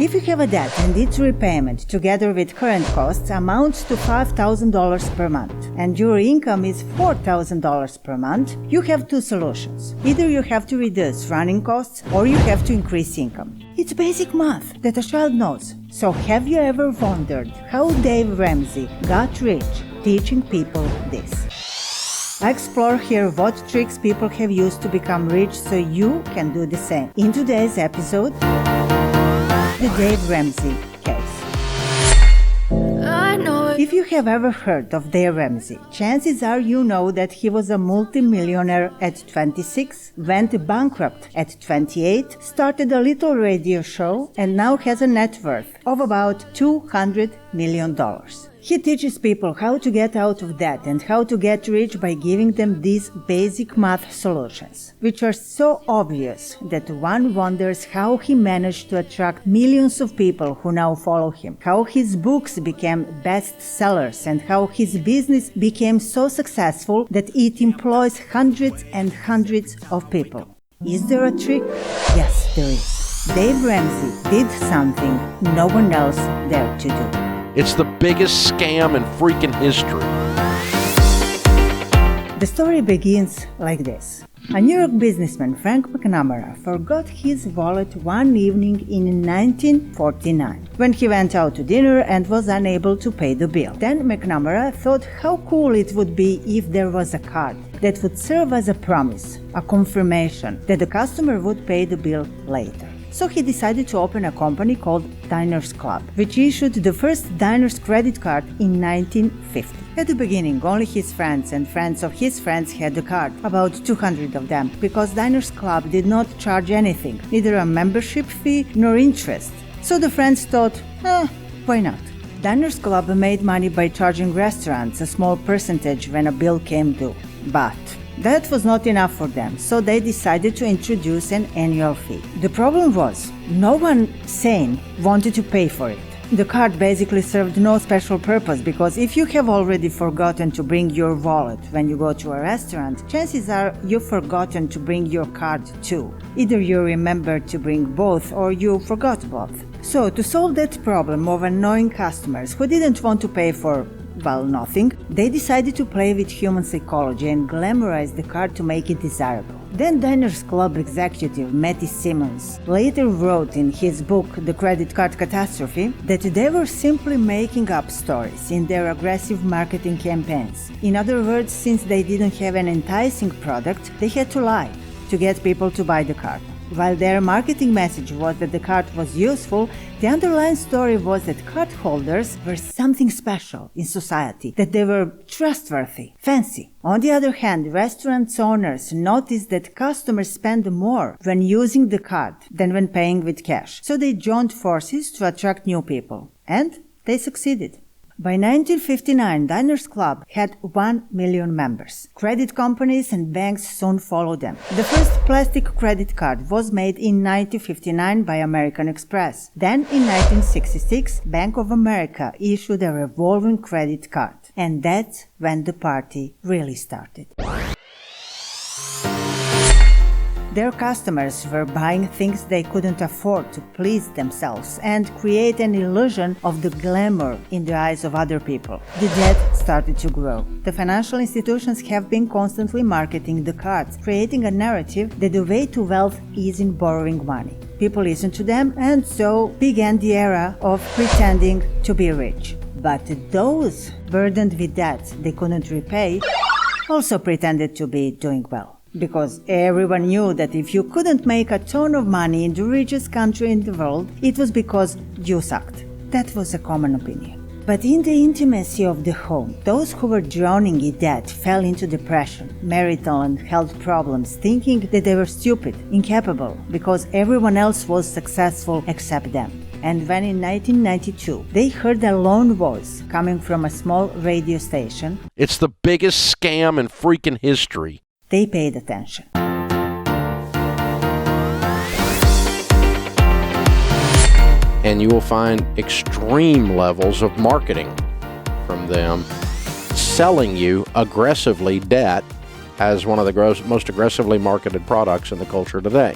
If you have a debt and its repayment, together with current costs, amounts to $5,000 per month, and your income is $4,000 per month, you have two solutions. Either you have to reduce running costs, or you have to increase income. It's basic math that a child knows. So have you ever wondered how Dave Ramsey got rich teaching people this? I explore here what tricks people have used to become rich so you can do the same. In today's episode, the Dave Ramsey case. If you have ever heard of Dave Ramsey, chances are you know that he was a multi-millionaire at 26, went bankrupt at 28, started a little radio show, and now has a net worth of about $200 million. He teaches people how to get out of debt and how to get rich by giving them these basic math solutions, which are so obvious that one wonders how he managed to attract millions of people who now follow him, how his books became bestsellers, and how his business became so successful that it employs hundreds and hundreds of people. Is there a trick? Yes, there is. Dave Ramsey did something no one else dared to do. It's the biggest scam in freaking history. The story begins like this. A New York businessman, Frank McNamara, forgot his wallet one evening in 1949 when he went out to dinner and was unable to pay the bill. Then McNamara thought how cool it would be if there was a card that would serve as a promise, a confirmation that the customer would pay the bill later. So he decided to open a company called Diners Club, which issued the first Diners credit card in 1950. At the beginning, only his friends and friends of his friends had the card, about 200 of them, because Diners Club did not charge anything, neither a membership fee nor interest. So the friends thought, why not? Diners Club made money by charging restaurants a small percentage when a bill came due. But that was not enough for them, so they decided to introduce an annual fee. The problem was, no one sane wanted to pay for it. The card basically served no special purpose because if you have already forgotten to bring your wallet when you go to a restaurant, chances are you've forgotten to bring your card too. Either you remembered to bring both or you forgot both. So to solve that problem of annoying customers who didn't want to pay for nothing, they decided to play with human psychology and glamorize the card to make it desirable. Then Diners Club executive Matty Simmons later wrote in his book The Credit Card Catastrophe that they were simply making up stories in their aggressive marketing campaigns. In other words, since they didn't have an enticing product, they had to lie to get people to buy the card. While their marketing message was that the card was useful, the underlying story was that card holders were something special in society, that they were trustworthy, fancy. On the other hand, restaurant owners noticed that customers spend more when using the card than when paying with cash. So they joined forces to attract new people. And they succeeded. By 1959, Diners Club had 1 million members. Credit companies and banks soon followed them. The first plastic credit card was made in 1959 by American Express. Then, in 1966, Bank of America issued a revolving credit card. And that's when the party really started. Their customers were buying things they couldn't afford to please themselves and create an illusion of the glamour in the eyes of other people. The debt started to grow. The financial institutions have been constantly marketing the cards, creating a narrative that the way to wealth is in borrowing money. People listened to them, and so began the era of pretending to be rich. But those burdened with debt they couldn't repay also pretended to be doing well. Because everyone knew that if you couldn't make a ton of money in the richest country in the world, it was because you sucked. That was a common opinion. But in the intimacy of the home, those who were drowning in debt fell into depression, marital and health problems, thinking that they were stupid, incapable, because everyone else was successful except them. And when in 1992 they heard a lone voice coming from a small radio station, it's the biggest scam in freaking history. They paid attention. And you will find extreme levels of marketing from them, selling you aggressively debt as one of the most aggressively marketed products in the culture today.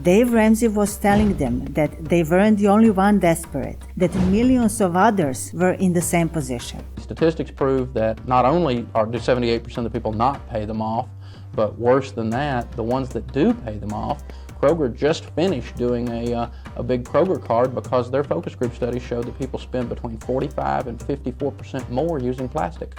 Dave Ramsey was telling them that they weren't the only one desperate, that millions of others were in the same position. Statistics prove that not only do 78% of the people not pay them off, but worse than that, the ones that do pay them off, Kroger just finished doing a big Kroger card because their focus group study showed that people spend between 45 and 54% more using plastic.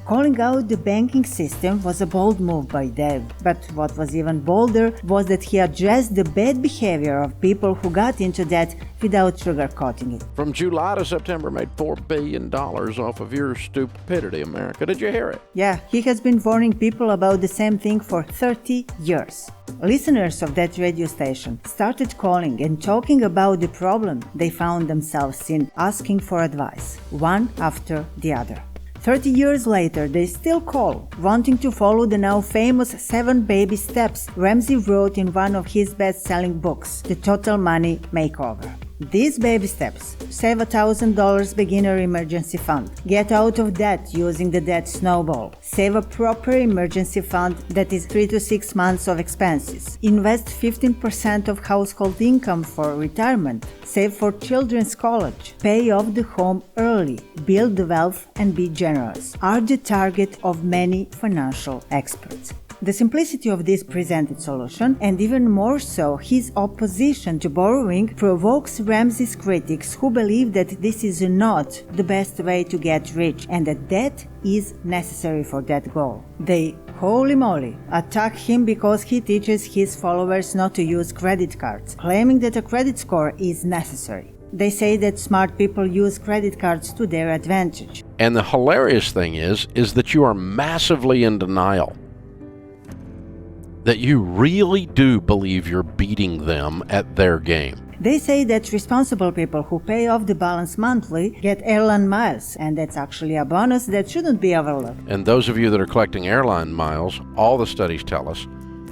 Calling out the banking system was a bold move by Dave, but what was even bolder was that he addressed the bad behavior of people who got into debt without sugarcoating it. From July to September made $4 billion off of your stupidity, America. Did you hear it? Yeah, he has been warning people about the same thing for 30 years. Listeners of that radio station started calling and talking about the problem they found themselves in, asking for advice, one after the other. 30 years later, they still call, wanting to follow the now famous 7 baby steps Ramsey wrote in one of his best-selling books, The Total Money Makeover. These baby steps: save $1,000 beginner emergency fund, get out of debt using the debt snowball, save a proper emergency fund that is 3 to 6 months of expenses, invest 15% of household income for retirement, save for children's college, pay off the home early, build wealth and be generous, are the target of many financial experts. The simplicity of this presented solution, and even more so his opposition to borrowing, provokes Ramsey's critics who believe that this is not the best way to get rich and that debt is necessary for that goal. They, holy moly, attack him because he teaches his followers not to use credit cards, claiming that a credit score is necessary. They say that smart people use credit cards to their advantage. And the hilarious thing is that you are massively in denial. That you really do believe you're beating them at their game. They say that responsible people who pay off the balance monthly get airline miles, and that's actually a bonus that shouldn't be overlooked. And those of you that are collecting airline miles, all the studies tell us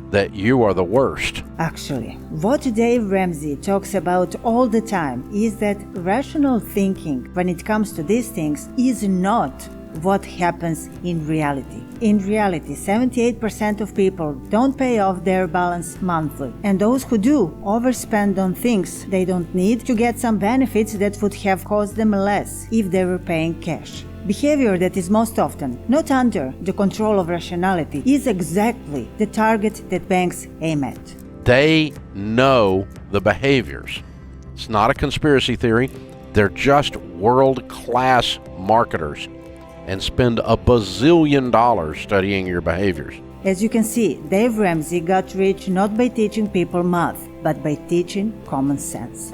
that you are the worst. Actually, what Dave Ramsey talks about all the time is that rational thinking when it comes to these things is not what happens in reality. In reality, 78% of people don't pay off their balance monthly, and those who do overspend on things they don't need to get some benefits that would have cost them less if they were paying cash. Behavior that is most often not under the control of rationality is exactly the target that banks aim at. They know the behaviors. It's not a conspiracy theory. They're just world-class marketers and spend $1 bazillion studying your behaviors. As you can see, Dave Ramsey got rich not by teaching people math, but by teaching common sense.